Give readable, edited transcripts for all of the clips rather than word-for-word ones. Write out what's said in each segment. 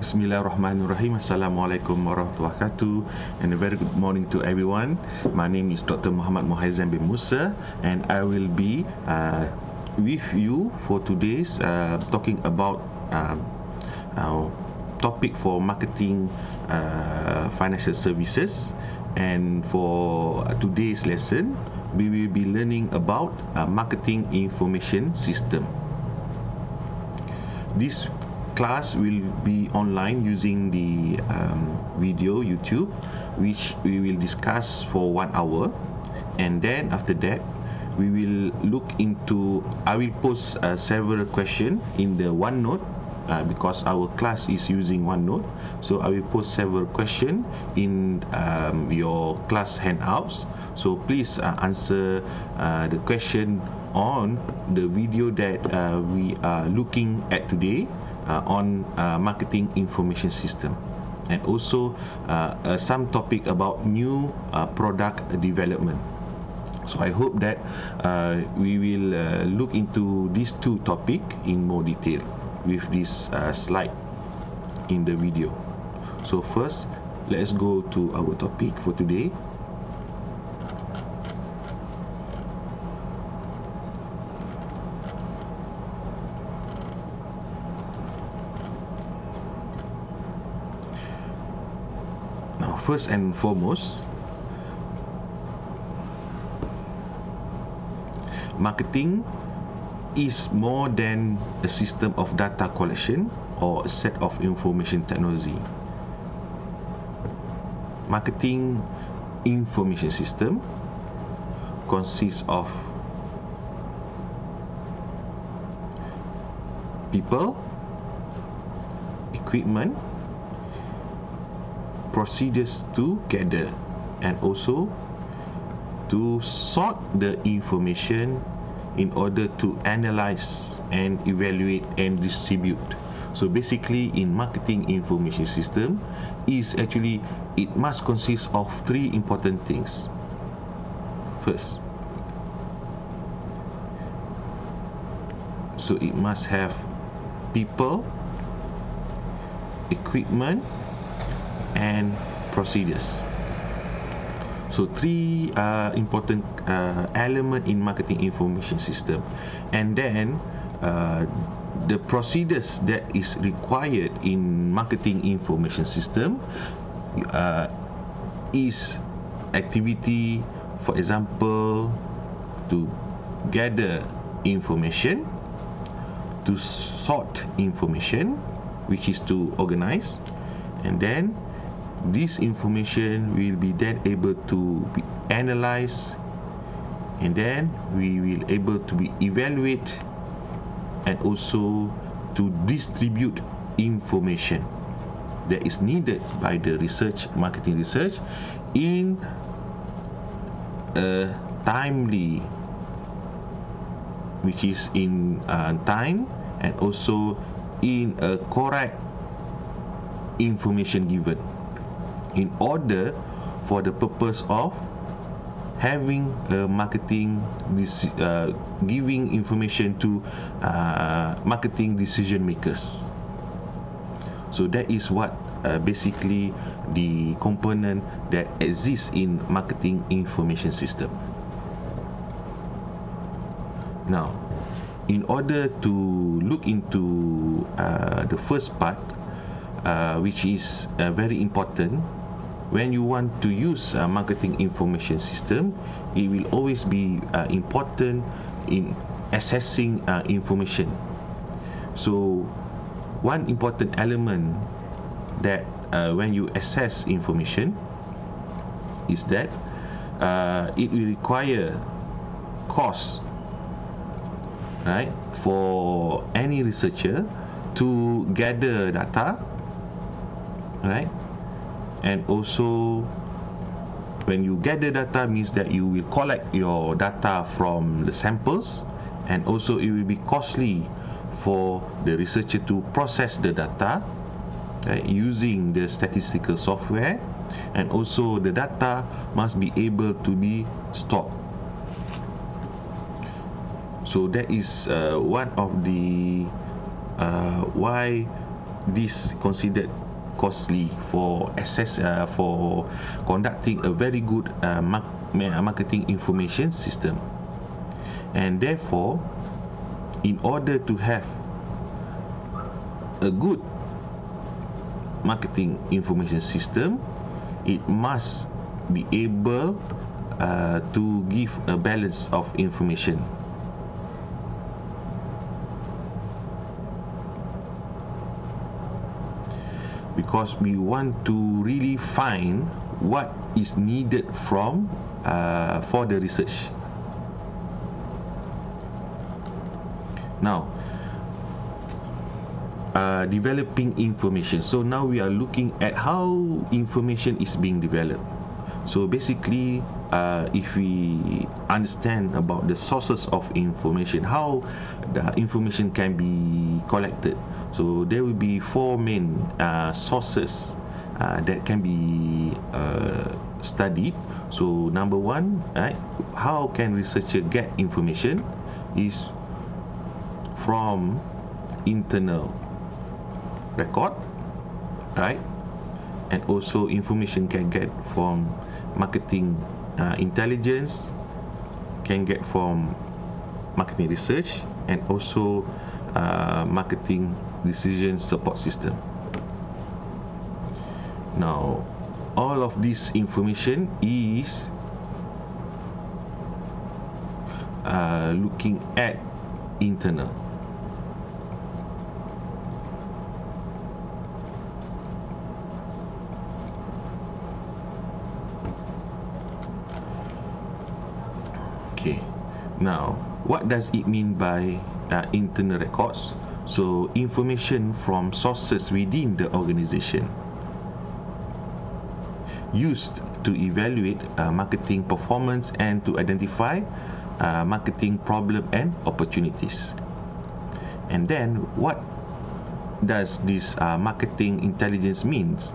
Bismillahirrahmanirrahim. Assalamualaikum warahmatullahi wabarakatuh, and a very good morning to everyone. My name is Dr. Muhaizam bin Musa, and I will be with you for today's talking about our topic for marketing financial services. And for today's lesson, we will be learning about marketing information system. This class will be online using the video YouTube, which we will discuss for 1 hour, and then after that we will look into, I will post several questions in the OneNote, because our class is using OneNote. So I will post several questions in your class handouts. So please answer the question on the video that we are looking at today on marketing information system, and also some topic about new product development. So I hope that we will look into these two topics in more detail with this slide in the video. So first, let's go to our topic for today. First and foremost, marketing is more than a system of data collection or a set of information technology. Marketing information system consists of people, equipment, procedures to gather, and also to sort the information in order to analyze and evaluate and distribute. So basically, in marketing information system is actually, it must consist of three important things. First, so it must have people, equipment, and procedures. So three important element in marketing information system. And then the procedures that is required in marketing information system is activity, for example, to gather information, to sort information, which is to organize, and then this information will be then able to be analyzed, and then we will able to be evaluate, and also to distribute information that is needed by the marketing research in a timely, which is in time, and also in a correct information given, in order for the purpose of having marketing giving information to marketing decision makers. So that is what basically the component that exists in marketing information system. Now, in order to look into the first part, which is very important, when you want to use a marketing information system, it will always be important in assessing information. So one important element that when you assess information is that it will require cost, right, for any researcher to gather data, right? And also, when you gather data, means that you will collect your data from the samples, and also it will be costly for the researcher to process the data, right, using the statistical software, and also the data must be able to be stored. So that is one of the why this considered costly for for conducting a very good marketing information system. And therefore, in order to have a good marketing information system, it must be able to give a balance of information. Because we want to really find what is needed from for the research. Now, developing information. So now we are looking at how information is being developed. So basically, if we understand about the sources of information, how the information can be collected. So there will be four main sources that can be studied. So number one, right, how can researcher get information is from internal record, right? And also information can get from marketing intelligence, can get from marketing research, and also marketing decision support system. Now, all of this information is looking at internal. Okay, now what does it mean by internal records? So information from sources within the organization used to evaluate marketing performance and to identify marketing problem and opportunities. And then what does this marketing intelligence means?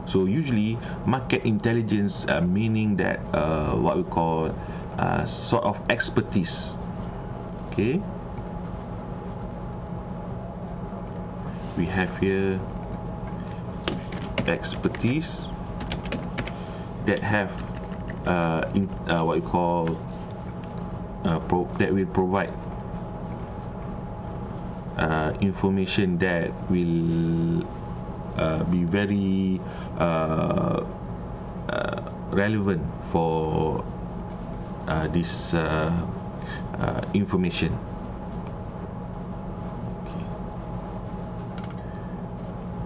So usually market intelligence meaning that what we call sort of expertise. Okay, we have here expertise that have what we call that will provide information that will be very relevant for this information.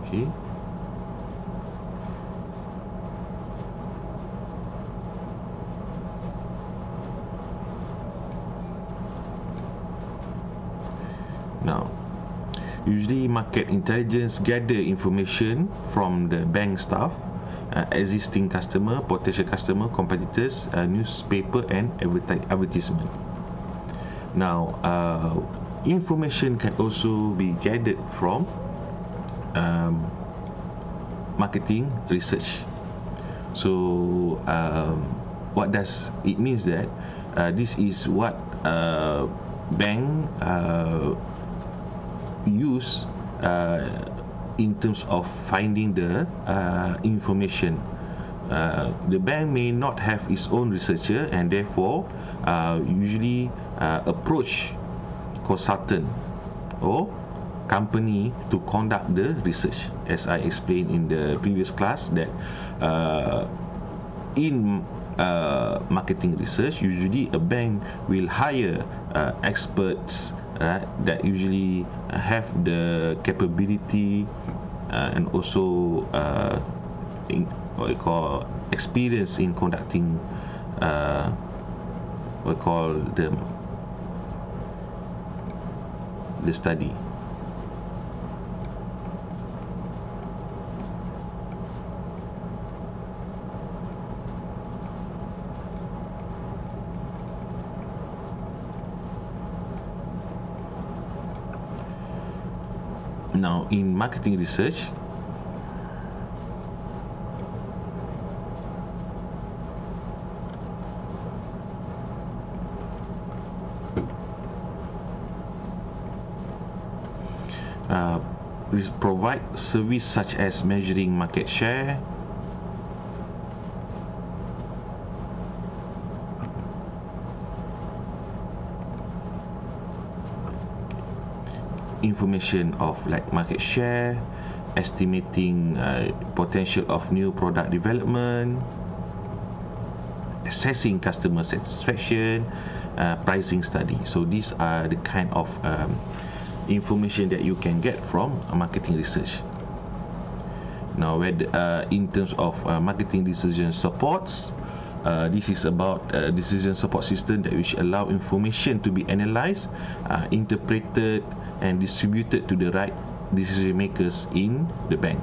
Okay. Now, usually market intelligence gather information from the bank staff, existing customer, potential customer, competitors, newspaper, and advertisement. Now, information can also be gathered from marketing research. So, what does it means that this is what bank use in terms of finding the information. The bank may not have its own researcher, and therefore usually approach consultant or company to conduct the research. As I explained in the previous class, that in marketing research, usually a bank will hire experts that usually have the capability and also what we call experience in conducting what we call the study. Now, in marketing research, provide service such as measuring market share, information of like market share, estimating potential of new product development, assessing customer satisfaction, pricing study. So these are the kind of information that you can get from marketing research. Now, in terms of marketing decision supports, this is about decision support system that which allow information to be analyzed, interpreted, and distributed to the right decision makers in the bank.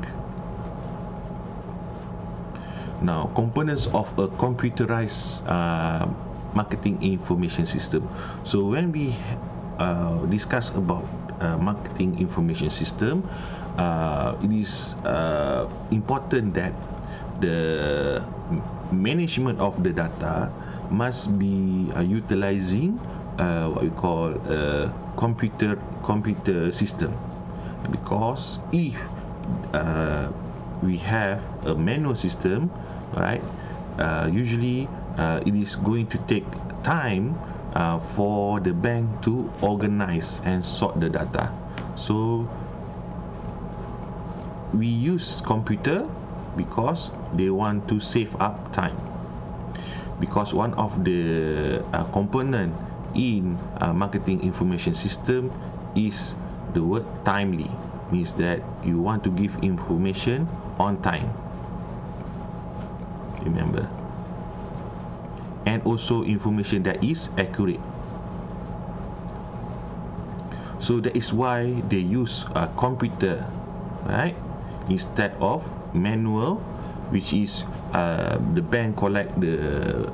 Now, components of a computerized marketing information system. So when we discuss about marketing information system, it is important that the management of the data must be utilizing what we call a computer system, because if we have a manual system, right, usually it is going to take time for the bank to organize and sort the data. So we use computer because they want to save up time, because one of the component in marketing information system is the word timely, means that you want to give information on time, remember, and also information that is accurate. So that is why they use a computer, right, instead of manual, which is the bank collect the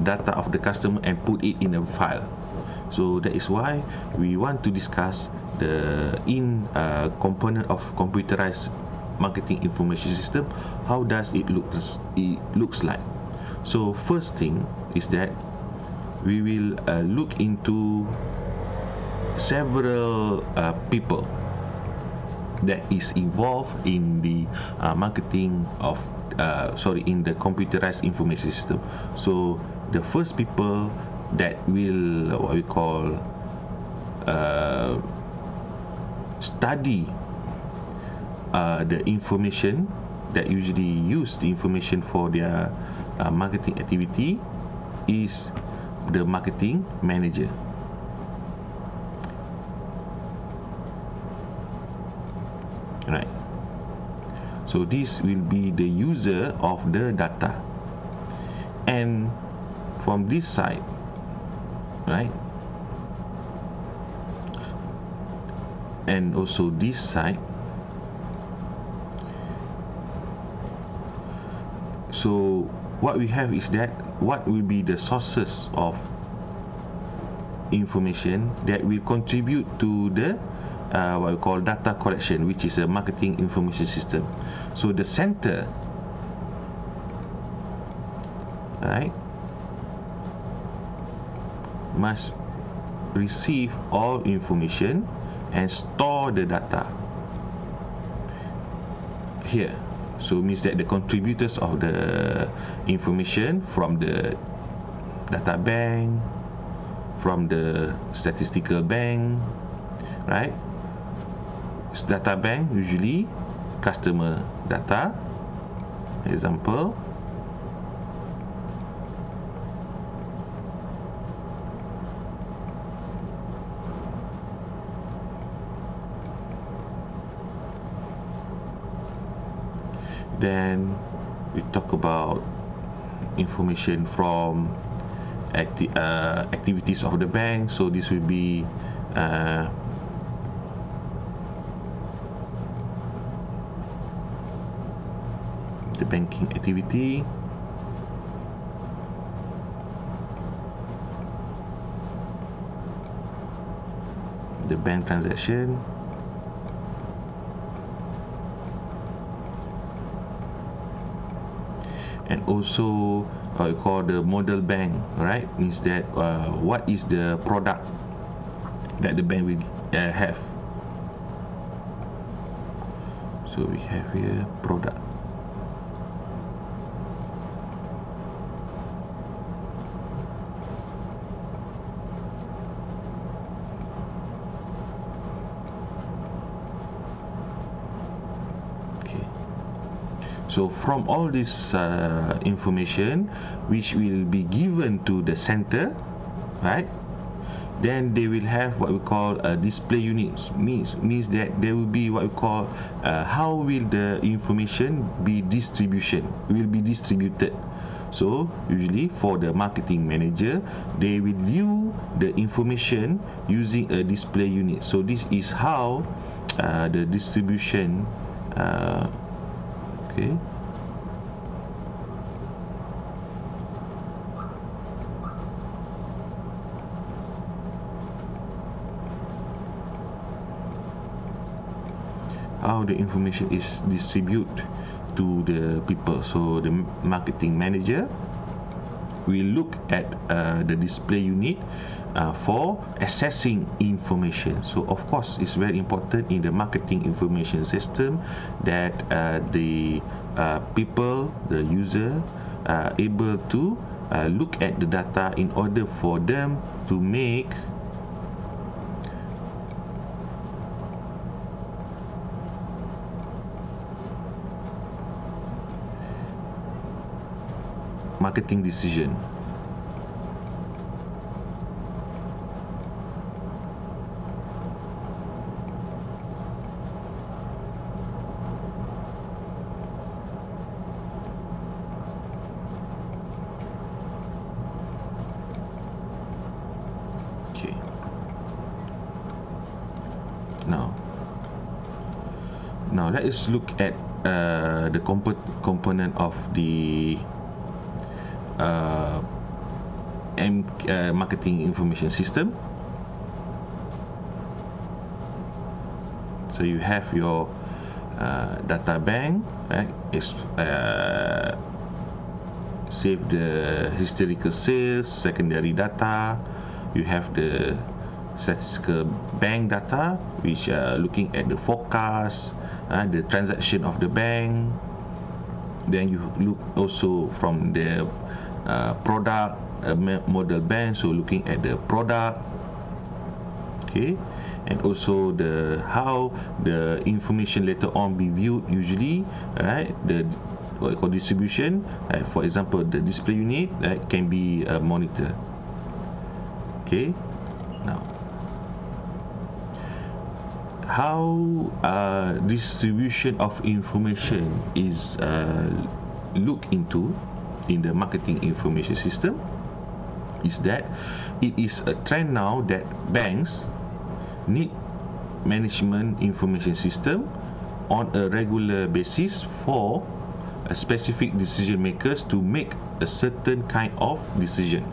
data of the customer and put it in a file. So that is why we want to discuss the component of computerized marketing information system. How does it looks like? So first thing is that we will look into several people that is involved in the marketing of in the computerized information system. So the first people that will what we call study the information, that usually use the information for their marketing activity, is the marketing manager. Right. So this will be the user of the data, and from this side, right, and also this side. So what we have is that what will be the sources of information that will contribute to the what we call data collection, which is a marketing information system. So the center, right, must receive all information and store the data here. So it means that the contributors of the information from the data bank, from the statistical bank, right? Data bank usually customer data, example, then we talk about information from activities of the bank. So this will be the banking activity, the bank transaction, and also we call the model bank, right? Means that what is the product that the bank will have. So we have here product. So from all this information which will be given to the center, right, then they will have what we call a display units. Means that there will be what we call how will the information be distributed. So usually for the marketing manager, they will view the information using a display unit. So this is how the distribution okay. How the information is distributed to the people. So the marketing manager will look at the display unit for assessing information. So of course it's very important in the marketing information system that the people, the user, are able to look at the data in order for them to make marketing decision. Okay. Now let us look at the component of the marketing information system. So you have your data bank, right? Save the historical sales, secondary data. You have the statistical bank data, which are looking at the forecast, the transaction of the bank. Then you look also from the product model bank, so looking at the product, okay, and also the how the information later on be viewed usually, right? The what we call distribution, for example, the display unit, right, can be monitored. Okay, now how distribution of information is looked into in the marketing information system is that it is a trend now that banks need management information system on a regular basis for a specific decision makers to make a certain kind of decision.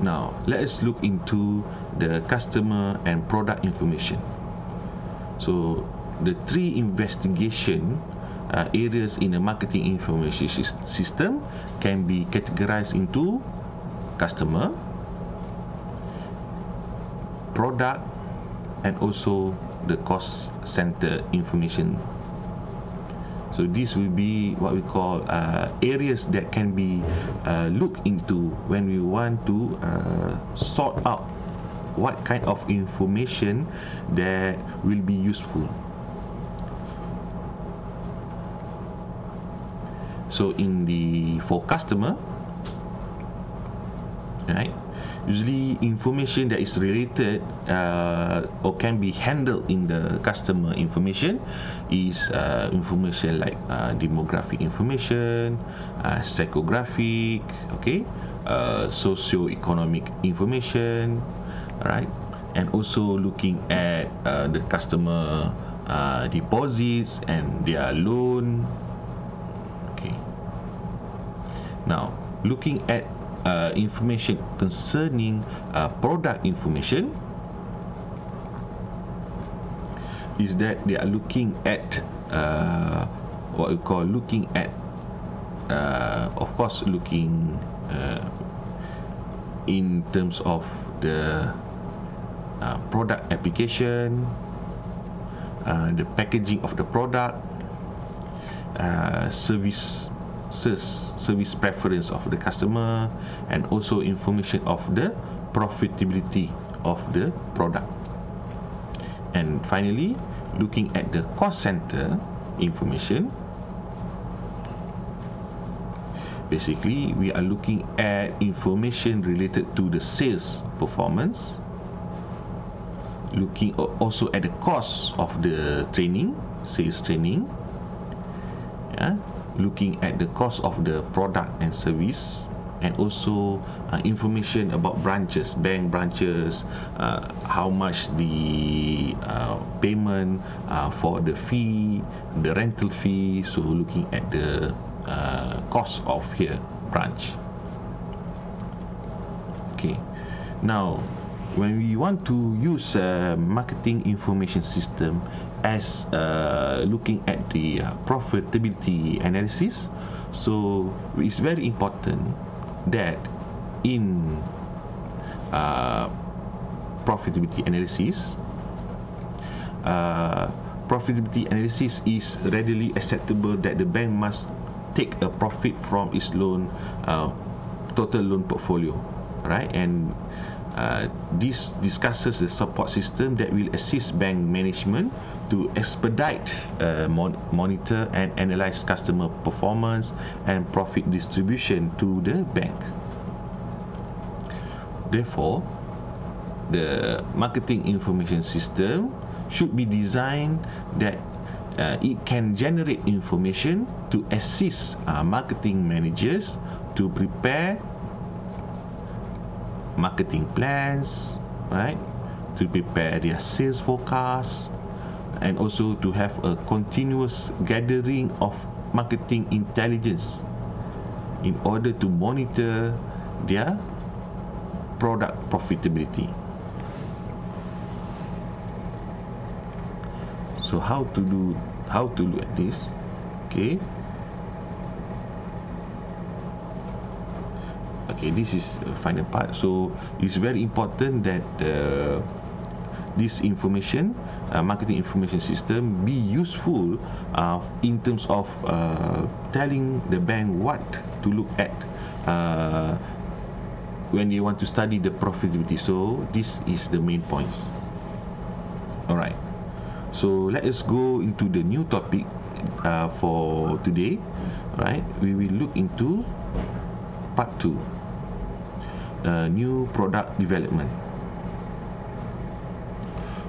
Now let us look into the customer and product information. So the three investigation areas in a marketing information system can be categorized into customer, product, and also the cost center information. So this will be what we call areas that can be looked into when we want to sort out what kind of information that will be useful. So for customer, right, usually information that is related or can be handled in the customer information is information like demographic information, psychographic, okay, socio-economic information, right, and also looking at the customer deposits and their loan. Okay. Now, looking at information concerning product information is that they are looking at what we call looking at of course looking in terms of the product application, the packaging of the product, service preference of the customer, and also information of the profitability of the product. And finally, looking at the cost center information. Basically, we are looking at information related to the sales performance, looking also at the cost of the training, sales training, looking at the cost of the product and service, and also information about branches, bank branches, how much the payment for the fee, the rental fee. So looking at the cost of here branch. Okay, now when we want to use marketing information system as looking at the profitability analysis, so it's very important that in profitability analysis, profitability analysis is readily acceptable that the bank must take a profit from its loan total loan portfolio, right? And this discusses the support system that will assist bank management to expedite, monitor and analyze customer performance and profit distribution to the bank. Therefore, the marketing information system should be designed that it can generate information to assist marketing managers to prepare marketing plans, right? To prepare their sales forecasts, and also to have a continuous gathering of marketing intelligence in order to monitor their product profitability. So how to look at this? Okay, this is the final part. So it's very important that this information, marketing information system, be useful in terms of telling the bank what to look at when they want to study the profitability. So this is the main points. Alright, so let us go into the new topic for today. Right, we will look into part 2, new product development.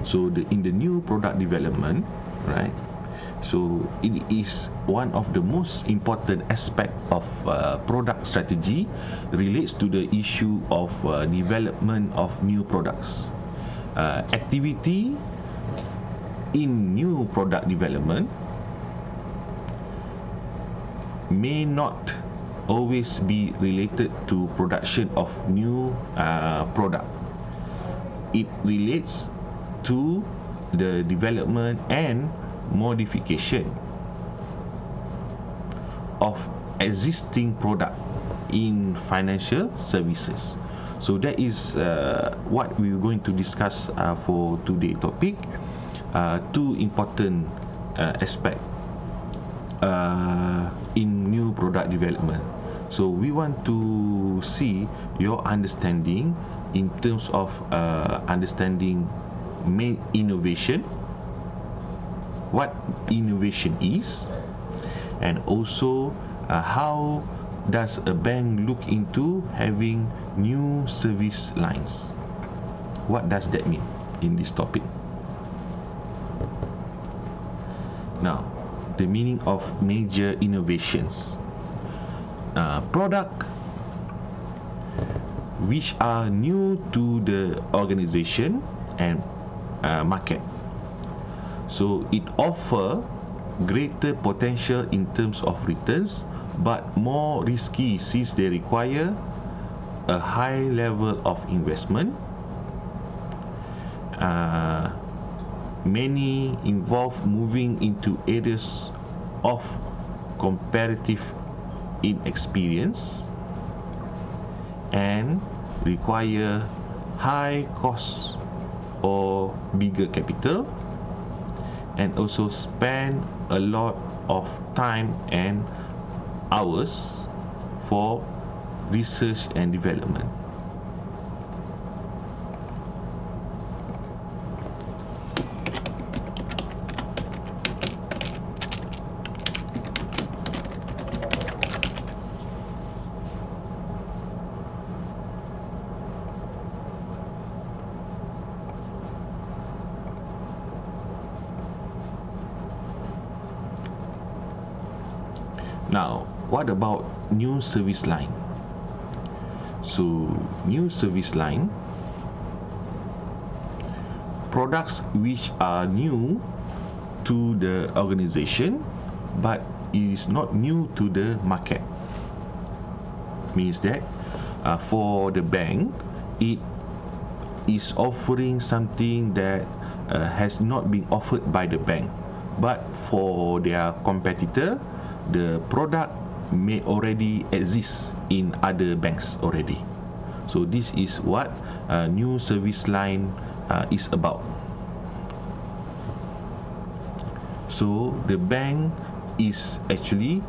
So in the new product development, right, so it is one of the most important aspect of product strategy relates to the issue of development of new products. Activity in new product development may not always be related to production of new product. It relates to the development and modification of existing product in financial services. So that is what we're going to discuss for today's topic. Two important aspects in new product development. So we want to see your understanding in terms of understanding main innovation, what innovation is, and also how does a bank look into having new service lines. What does that mean in this topic? Now, the meaning of major innovations. Product which are new to the organization and market. So it offer greater potential in terms of returns, but more risky since they require a high level of investment. Many involve moving into areas of comparative inexperience and require high costs or bigger capital, and also spend a lot of time and hours for research and development. Now, what about new service line? So, new service line, products which are new to the organization but is not new to the market. Means that for the bank, it is offering something that has not been offered by the bank, but for their competitor, the product may already exist in other banks already. So this is what new service line is about. So the bank is actually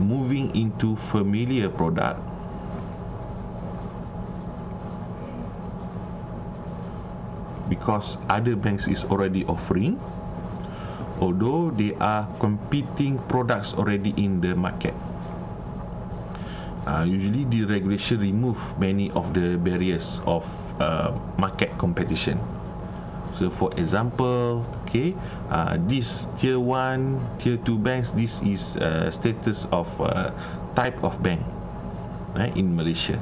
moving into familiar product because other banks is already offering, although they are competing products already in the market. Usually the regulation remove many of the barriers of market competition. So for example, this tier 1, tier 2 banks, this is status of type of bank in Malaysia.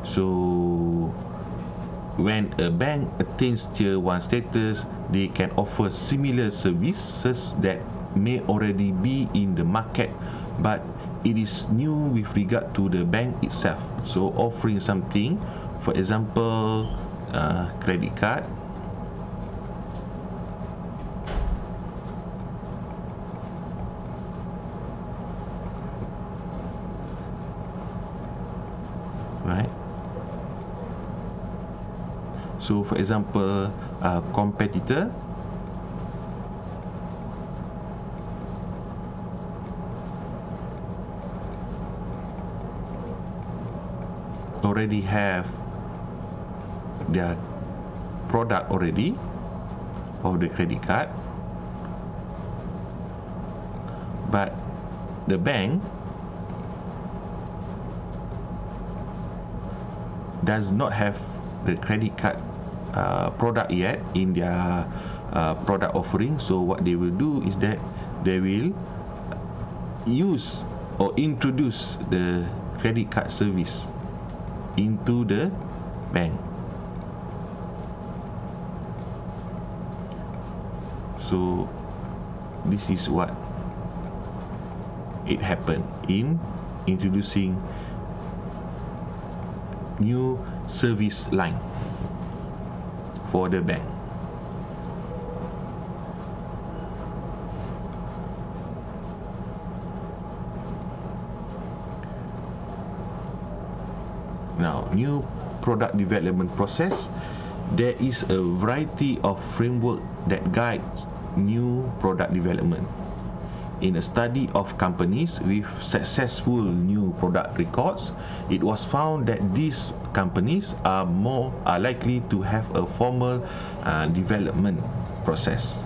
So when a bank attains tier 1 status, they can offer similar services that may already be in the market, but it is new with regard to the bank itself. So offering something, for example, credit card, right? So for example, competitor already have their product already of the credit card, but the bank does not have the credit card product yet in their product offering. So what they will do is that they will use or introduce the credit card service into the bank. So this is what it happened in introducing new service line for the bank. Now, new product development process. There is a variety of framework that guides new product development. In a study of companies with successful new product records, it was found that these companies are likely to have a formal development process.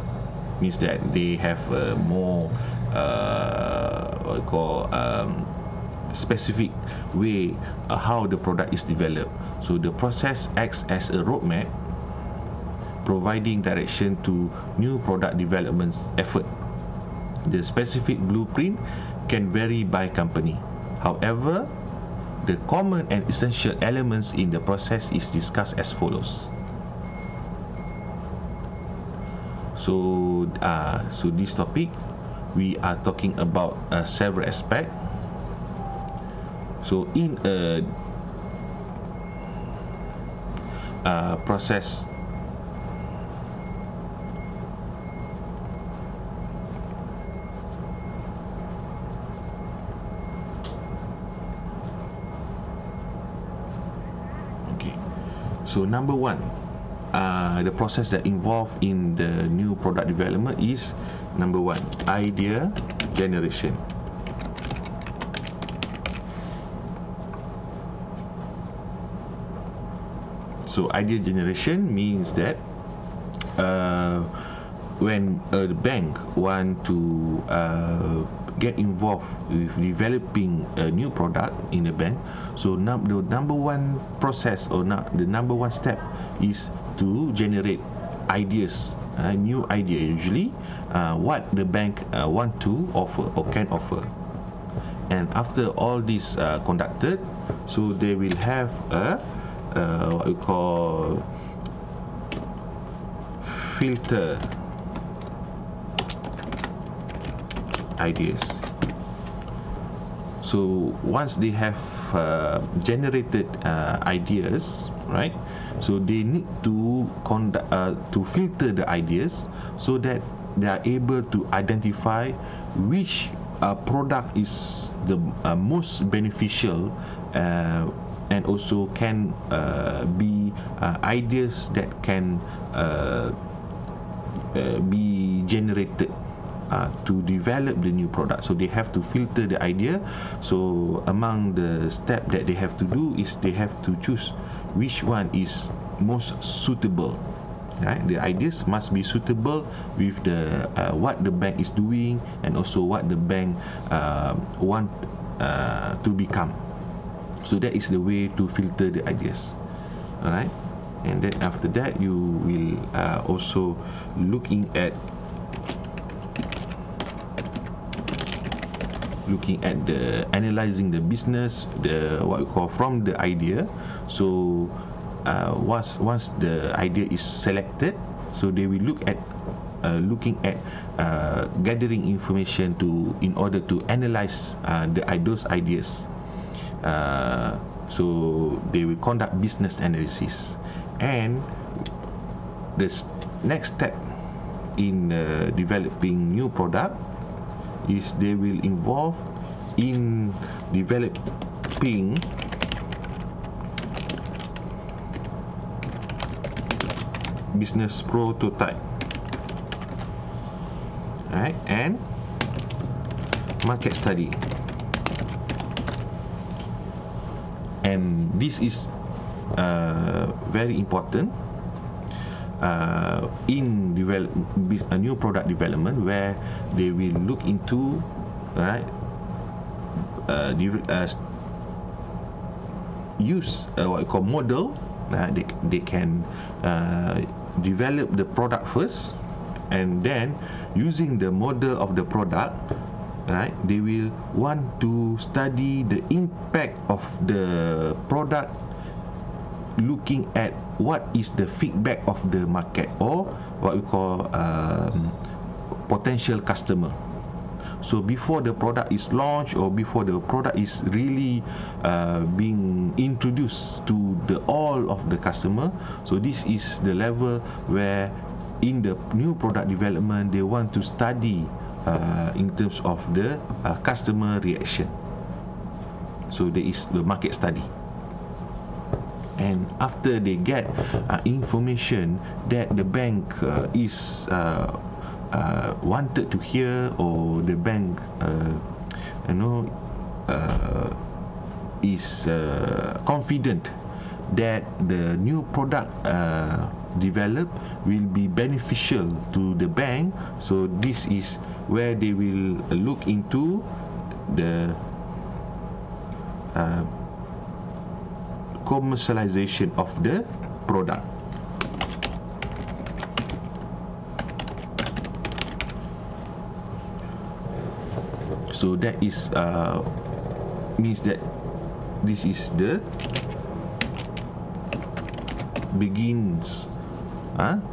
Means that they have a more specific way how the product is developed. So the process acts as a roadmap, providing direction to new product development effort. The specific blueprint can vary by company. However, the common and essential elements in the process is discussed as follows. So this topic, we are talking about several aspects. So in a process, so number one, the process that involved in the new product development is number one, idea generation. So idea generation means that when a bank want to get involved with developing a new product in the bank, so the number one process or the number one step is to generate ideas, new idea, usually what the bank want to offer or can offer. And after all this conducted, so they will have a what we call filter ideas. So once they have generated ideas, right? So they need to filter the ideas so that they are able to identify which product is the most beneficial and also can be ideas that can be generated to develop the new product. So they have to filter the idea. So among the step that they have to do is they have to choose which one is most suitable. Right? The ideas must be suitable with the what the bank is doing and also what the bank want to become. So that is the way to filter the ideas. All right, and then after that you will also looking at the analyzing the business, the what we call from the idea. So once the idea is selected, so they will look at gathering information in order to analyze those ideas. So they will conduct business analysis, and the next step in developing new product is they will involve in developing business prototype, right, and market study. And this is very important in a new product development, where they will look into, right, use what we call model. They can develop the product first, and then using the model of the product, right, they will want to study the impact of the product, looking at what is the feedback of the market, or what we call potential customer. So before the product is launched, or before the product is really being introduced to all of the customer, so this is the level where in the new product development they want to study in terms of the customer reaction. So there is the market study. And after they get information that the bank is wanted to hear, or the bank is confident that the new product developed will be beneficial to the bank, so this is where they will look into the commercialization of the product. So that is means that this is the begins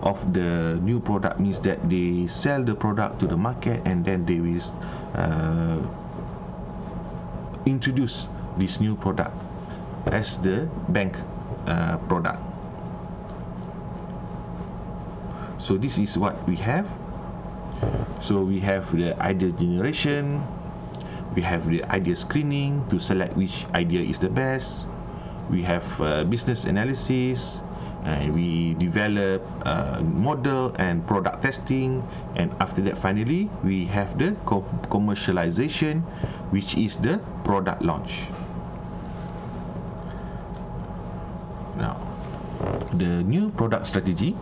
of the new product, means that they sell the product to the market, and then they will introduce this new product as the bank product. So this is what we have. So we have the idea generation, we have the idea screening to select which idea is the best, we have business analysis, We develop model and product testing, and after that finally we have the commercialization, which is the product launch. Now, the new product strategy.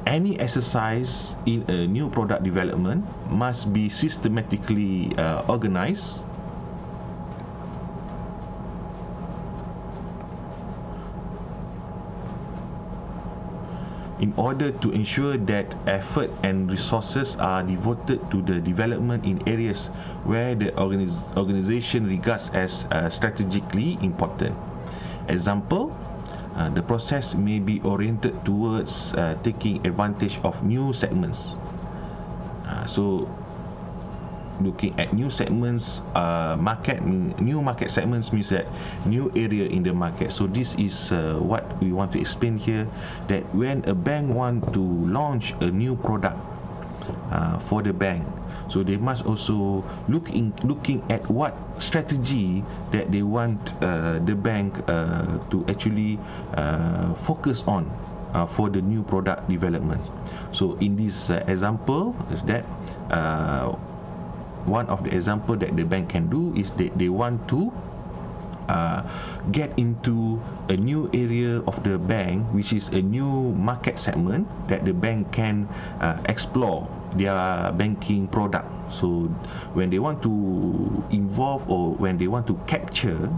Any exercise in a new product development must be systematically organized in order to ensure that effort and resources are devoted to the development in areas where the organization regards as strategically important. Example, the process may be oriented towards taking advantage of new segments. So looking at new segments, new market segments means that new area in the market. So this is what we want to explain here, that when a bank want to launch a new product for the bank, so they must also looking at what strategy that they want the bank to actually focus on for the new product development. So in this example is that one of the example that the bank can do is that they want to get into a new area of the bank, which is a new market segment that the bank can explore their banking product. So when they want to involve or when they want to capture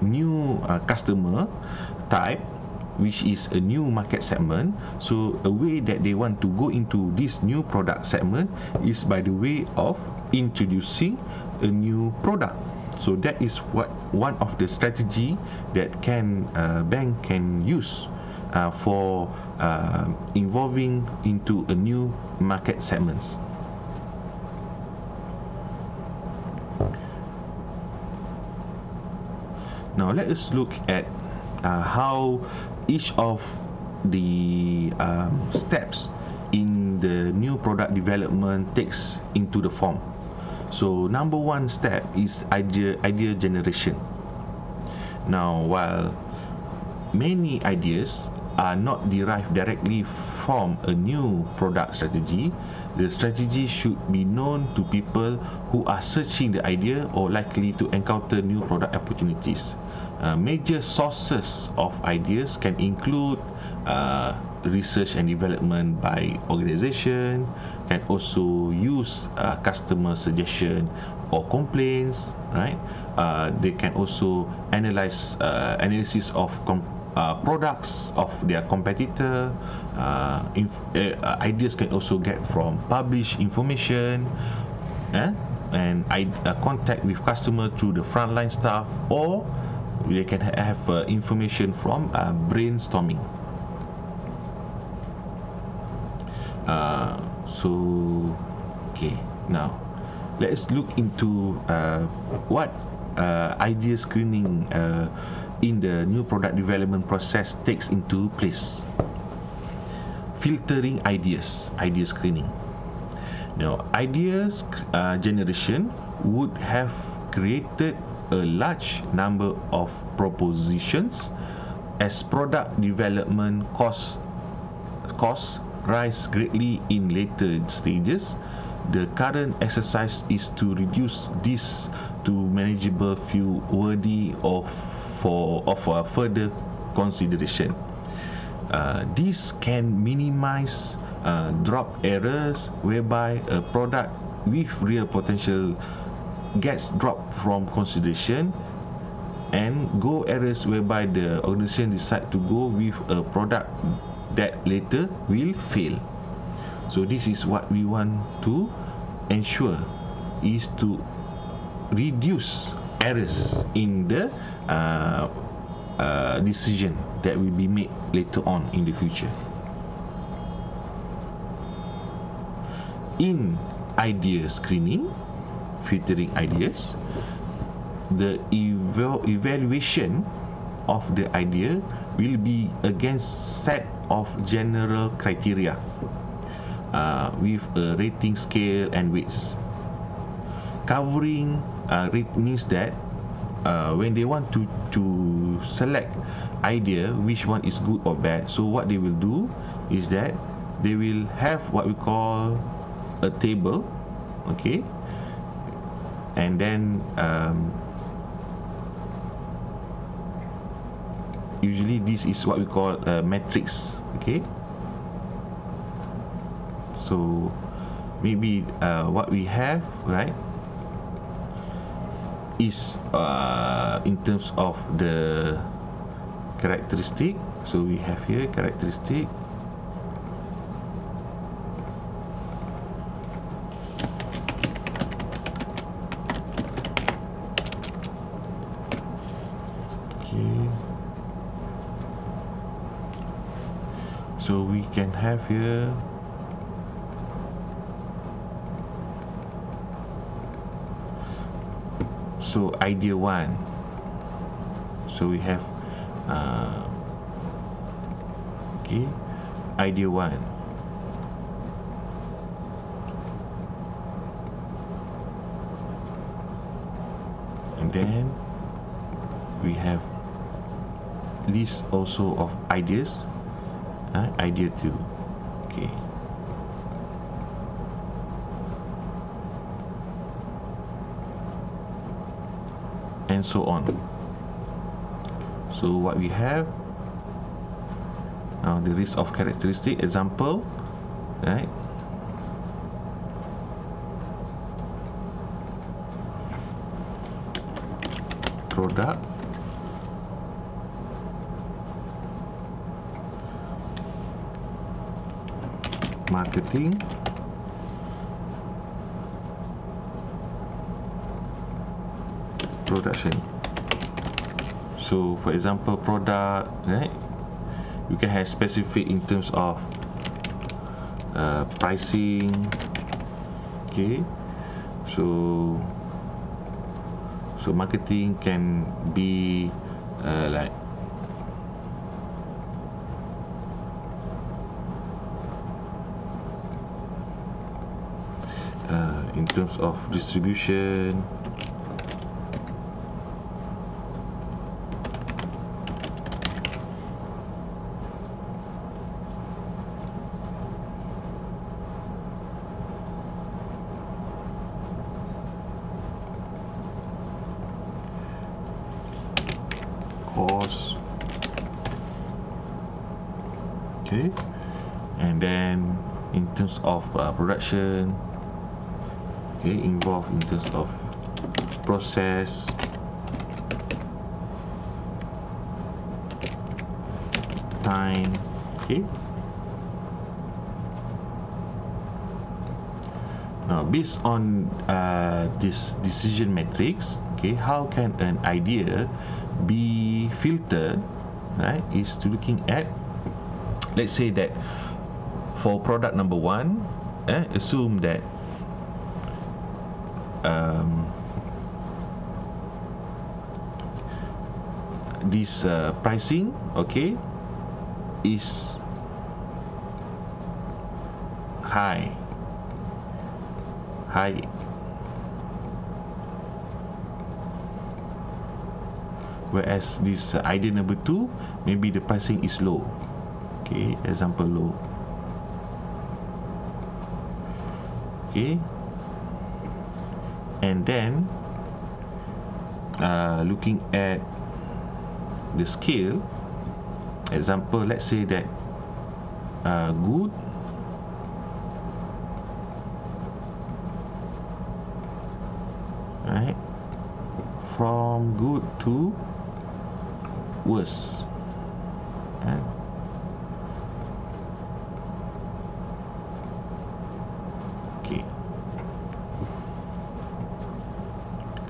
new customer type, which is a new market segment, so a way that they want to go into this new product segment is by the way of introducing a new product. So that is what one of the strategy that bank can use for involving into a new market segments. Now let us look at how each of the steps in the new product development takes into the form. So number one step is idea generation. Now, while many ideas are not derived directly from a new product strategy, the strategy should be known to people who are searching the idea or likely to encounter new product opportunities. Major sources of ideas can include research and development by organization, can also use customer suggestion or complaints, right? They can also analysis of products of their competitor. Ideas can also get from published information, and contact with customer through the frontline staff, or they can have information from brainstorming. Okay, now let's look into what idea screening in the new product development process takes into place. Filtering ideas, idea screening. Now, ideas generation would have created a large number of propositions. As product development costs rise greatly in later stages, the current exercise is to reduce this to manageable few worthy of further consideration. This can minimize drop errors, whereby a product with real potential gets dropped from consideration, and go errors whereby the organization decide to go with a product that later will fail. So this is what we want to ensure, is to reduce errors in the decision that will be made later on in the future. In idea screening, filtering ideas, the evaluation of the idea will be against set of general criteria with a rating scale and weights. Covering rate means that when they want to select idea which one is good or bad, so what they will do is that they will have what we call a table, okay, and then usually this is what we call a matrix, okay. So maybe what we have, right, is in terms of the characteristic. So we have here characteristic, okay. So we can have here so idea 1. So we have okay, idea 1. And then we have list also of ideas, idea 2, okay. And so on. So what we have now, the list of characteristic example, right? Product, marketing, production. So for example, product, right, you can have specific in terms of pricing, okay. So marketing can be like in terms of distribution, cost, okay. And then in terms of production, okay, involved in terms of process, time, okay. Now based on this decision matrix, okay, how can an idea be filtered, right, is to looking at, let's say that for product number 1, assume that this pricing, okay, is high, whereas this idea number 2, maybe the pricing is low, okay, example low, okay. And then looking at the scale, example, let's say that good, right, from good to worse, okay.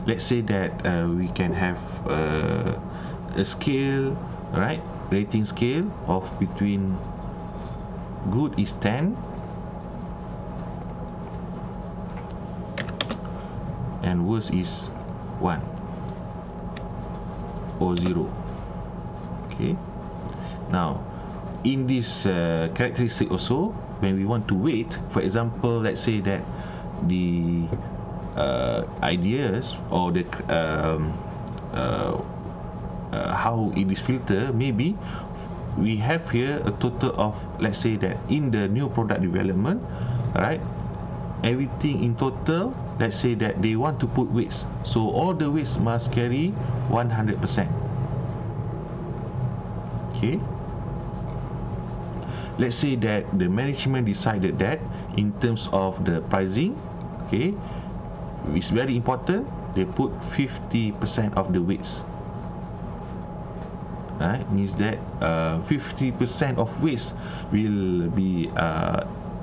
Let's say that we can have a scale, right, rating scale of between good is 10 and worse is 1 or 0, okay. Now in this characteristic also, when we want to weight, for example, let's say that the ideas or the how it is filtered, maybe we have here a total of, let's say that in the new product development, right, everything in total, let's say that they want to put weights, so all the weights must carry 100%. Okay, let's say that the management decided that in terms of the pricing, okay, it's very important, they put 50% of the weights. Right, means that 50% of weights will be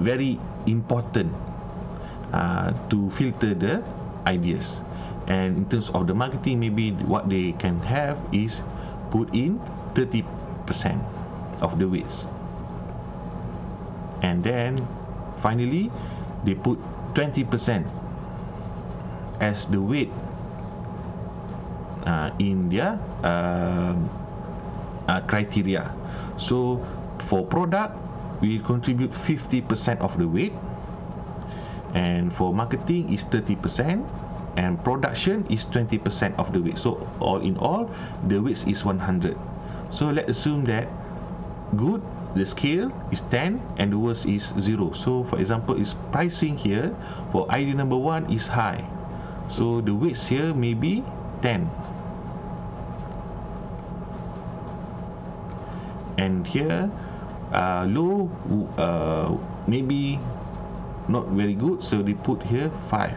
very important to filter the ideas. And in terms of the marketing, maybe what they can have is put in 30% of the weights, and then finally they put 20% as the weight in their criteria. So for product, we contribute 50% of the weight, and for marketing is 30%, and production is 20% of the weight. So all in all, the weight is 100. So let's assume that good, the scale is 10 and the worst is 0. So for example, is pricing here for idea number 1 is high, so the weights here may be 10, and here low, maybe not very good, so they put here 5.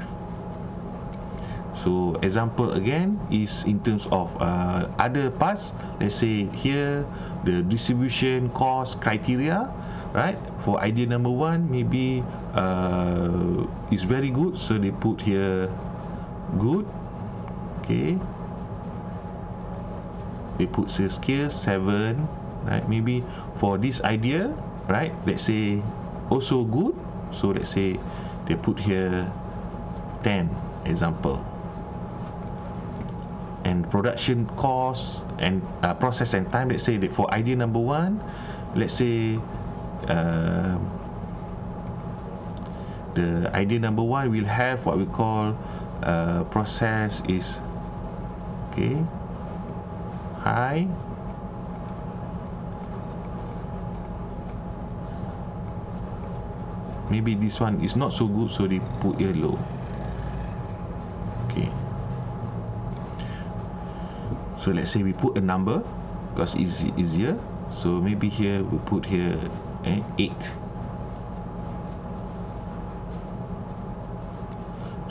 So example again is in terms of other parts, let's say here the distribution cost criteria, right, for idea number 1 maybe is very good, so they put here good. Okay, they put sales scale 7, right, maybe for this idea, right, let's say also good, so let's say they put here 10 example. And production cost and process and time, let's say that for idea number 1, let's say the idea number 1 will have what we call process is okay high, maybe this one is not so good, so they put here low. Okay, so let's say we put a number because it's easier, so maybe here we put here 8.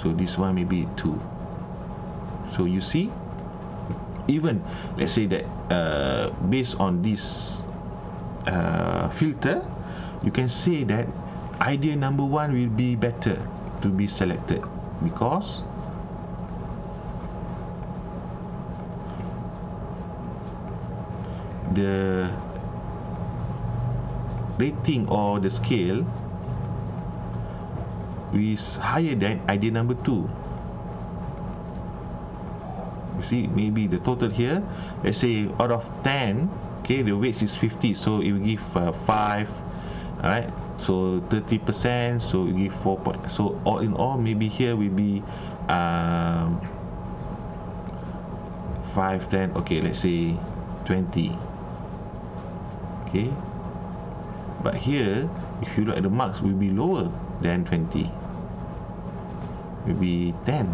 So this one maybe 2. So you see, even let's say that based on this filter, you can say that idea number 1 will be better to be selected because the rating or the scale is higher than idea number 2. You see, maybe the total here, let's say out of 10, okay, the weight is 50, so it will give 5, alright, so 30%, so it give 4 point. So all in all, maybe here will be 5, 10, okay, let's say 20. Okay, but here if you look at the marks, will be lower than 20, maybe 10,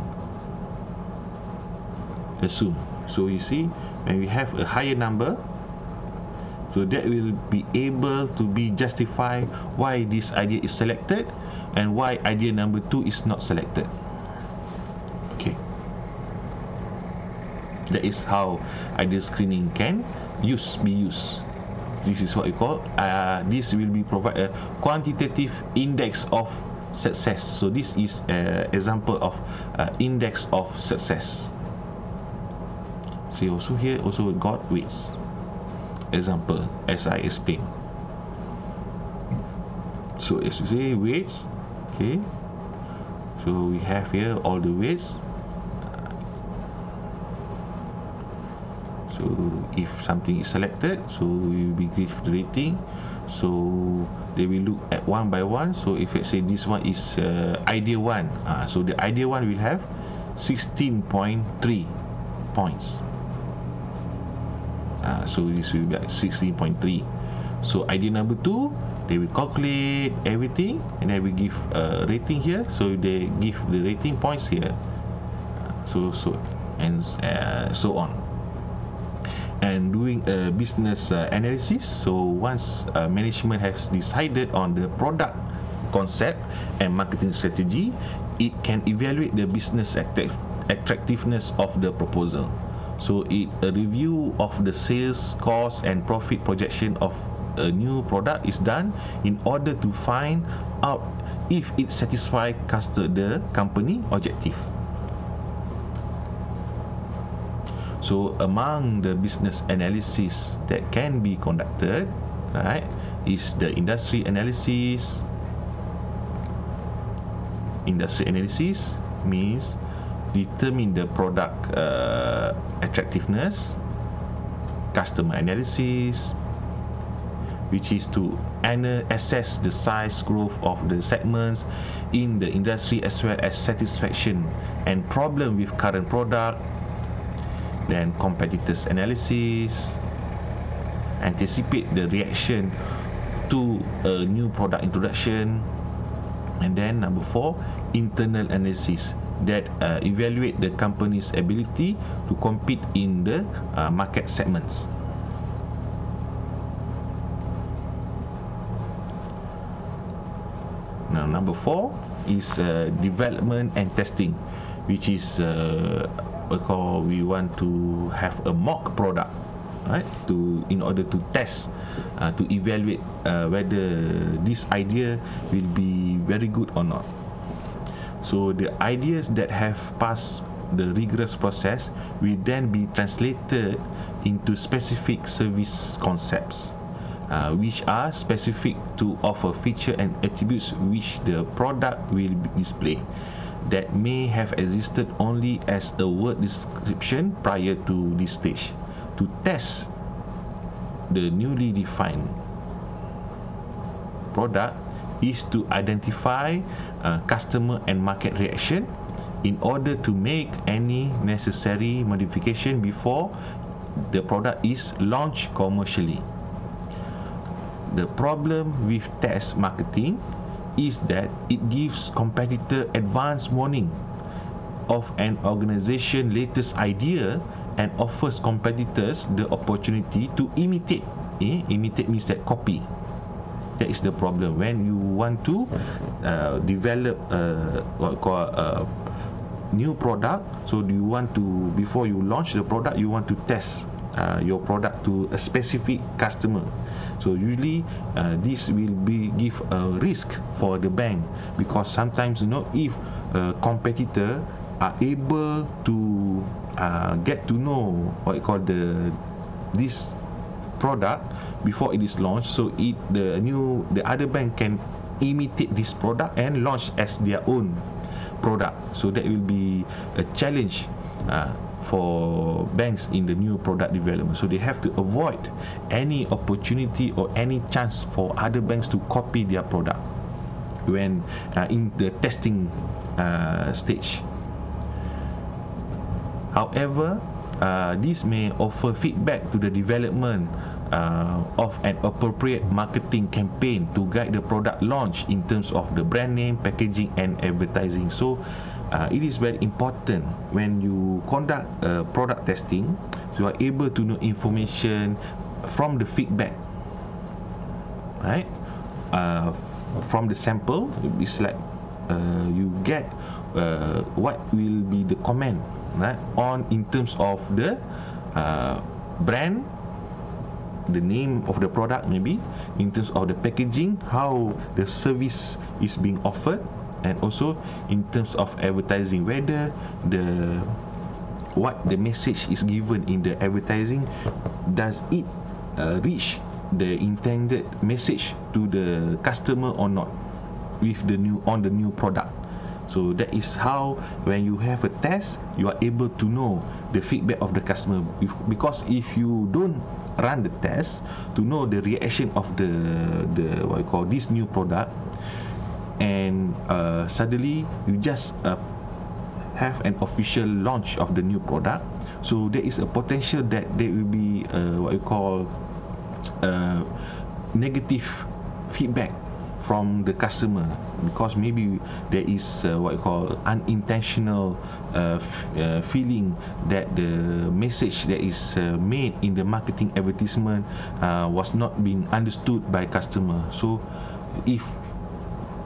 assume. So you see, when we have a higher number, so that will be able to be justify why this idea is selected and why idea number 2 is not selected. Okay, that is how idea screening can be used. This is what we call this will be provide a quantitative index of success. So this is an example of index of success. See, also here also got weights example as I explained. So as you say, weights, okay, so we have here all the weights. So if something is selected, so we will be give the rating. So they will look at one by one. So if let's say this one is idea 1, so the idea 1 will have 16.3 points. So this will be like 16.3. So idea number 2, they will calculate everything and then we give a rating here. So they give the rating points here. So on. And doing a business analysis. So once management has decided on the product concept and marketing strategy, it can evaluate the business attractiveness of the proposal. So a review of the sales, cost and profit projection of a new product is done in order to find out if it satisfies the company objective. So among the business analysis that can be conducted, right, is the industry analysis. Industry analysis means determine the product attractiveness. Customer analysis, which is to assess the size growth of the segments in the industry as well as satisfaction and problem with current product. Then competitors analysis, anticipate the reaction to a new product introduction. And then number 4, internal analysis, that evaluate the company's ability to compete in the market segments. Now number 4 is development and testing, which is because we want to have a mock product, right, in order to test, to evaluate whether this idea will be very good or not. So the ideas that have passed the rigorous process will then be translated into specific service concepts, which are specific to offer feature and attributes which the product will display, that may have existed only as a word description prior to this stage. To test the newly defined product is to identify customer and market reaction in order to make any necessary modification before the product is launched commercially. The problem with test marketing is that it gives competitor advance warning of an organization latest idea and offers competitors the opportunity to imitate. Imitate means that copy. That is the problem when you want to develop what we call a new product. So you want to, before you launch the product, you want to test your product to a specific customer. So usually this will give a risk for the bank, because sometimes if a competitor are able to get to know what you call this product before it is launched, so the other bank can imitate this product and launch as their own product. So that will be a challenge for banks in the new product development. So they have to avoid any opportunity or any chance for other banks to copy their product when in the testing stage. However, this may offer feedback to the development of an appropriate marketing campaign to guide the product launch in terms of the brand name, packaging and advertising. So it is very important when you conduct product testing, you are able to know information from the feedback, right? From the sample, it's like you get what will be the comment, right, on in terms of the brand, the name of the product, maybe in terms of the packaging, how the service is being offered, and also in terms of advertising, whether what the message is given in the advertising, does it reach the intended message to the customer or not with the new product. So that is how, when you have a test, you are able to know the feedback of the customer, because if you don't run the test to know the reaction of the what you call this new product, and suddenly you just have an official launch of the new product, so there is a potential that there will be what you call negative feedback from the customer, because maybe there is what you call unintentional feeling that the message that is made in the marketing advertisement was not being understood by customer. So if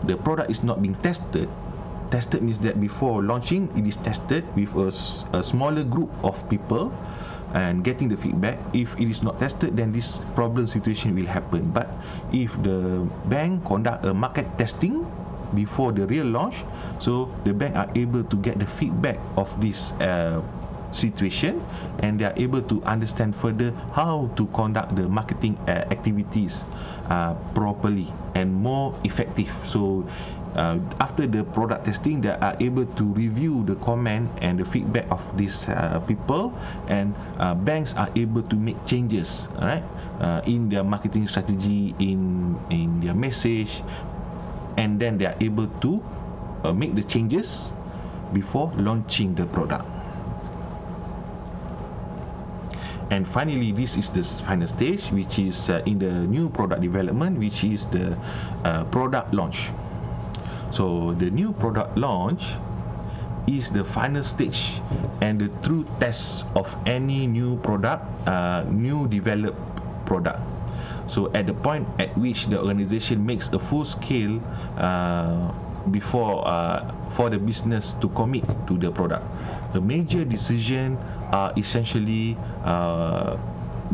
the product is not being tested means that before launching it is tested with a smaller group of people and getting the feedback. If it is not tested, then this problem situation will happen. But if the bank conduct a market testing before the real launch, so the bank are able to get the feedback of this situation, and they are able to understand further how to conduct the marketing activities properly and more effective. So after the product testing, they are able to review the comment and the feedback of these people, and banks are able to make changes, right, in their marketing strategy, in their message, and then they are able to make the changes before launching the product. And finally, this is the final stage, which is in the new product development, which is the product launch. So the new product launch is the final stage and the true test of any new product, new developed product. So at the point at which the organization makes a full scale before for the business to commit to the product, the major decision are essentially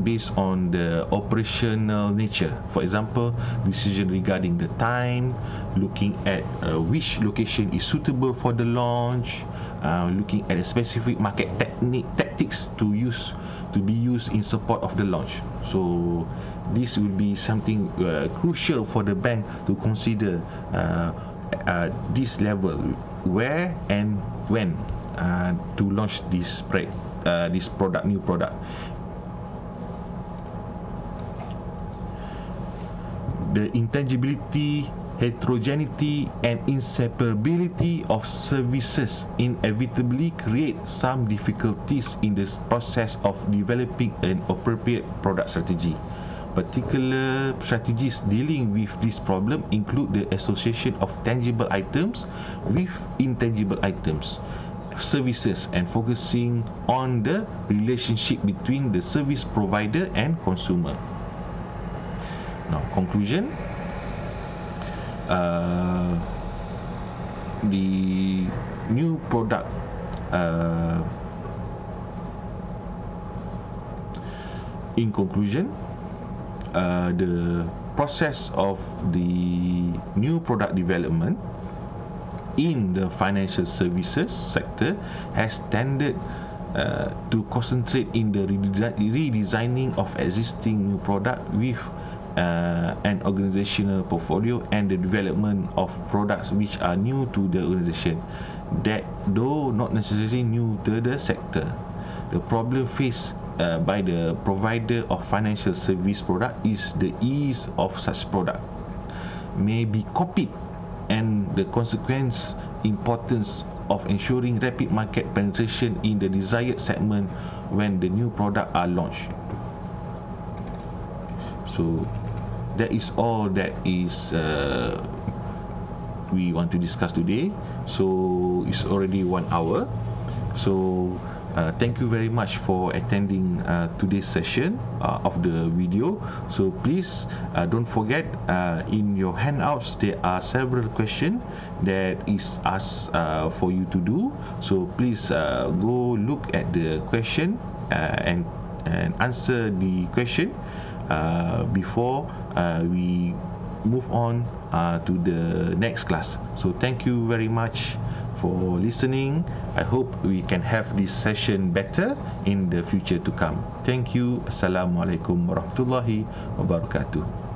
based on the operational nature. For example, decision regarding the time, looking at which location is suitable for the launch, looking at a specific market tactics to be used in support of the launch. So this will be something crucial for the bank to consider this level, where and when to launch this new product. The intangibility, heterogeneity, and inseparability of services inevitably create some difficulties in the process of developing an appropriate product strategy. Particular strategies dealing with this problem include the association of tangible items with intangible items, services, and focusing on the relationship between the service provider and consumer. Now, conclusion. The new product in conclusion, the process of the new product development in the financial services sector has tended to concentrate in the redesigning of existing new product with an organizational portfolio and the development of products which are new to the organization, that though not necessarily new to the sector. The problem faced by the provider of financial service product is the ease of such product may be copied, and the consequence importance of ensuring rapid market penetration in the desired segment when the new product are launched. So that is all that is we want to discuss today. So it's already 1 hour. So thank you very much for attending today's session of the video. So please don't forget, in your handouts there are several questions that is asked for you to do. So please go look at the question and answer the question before we move on to the next class. So thank you very much for listening. I hope we can have this session better in the future to come. Thank you. Assalamualaikum warahmatullahi wabarakatuh.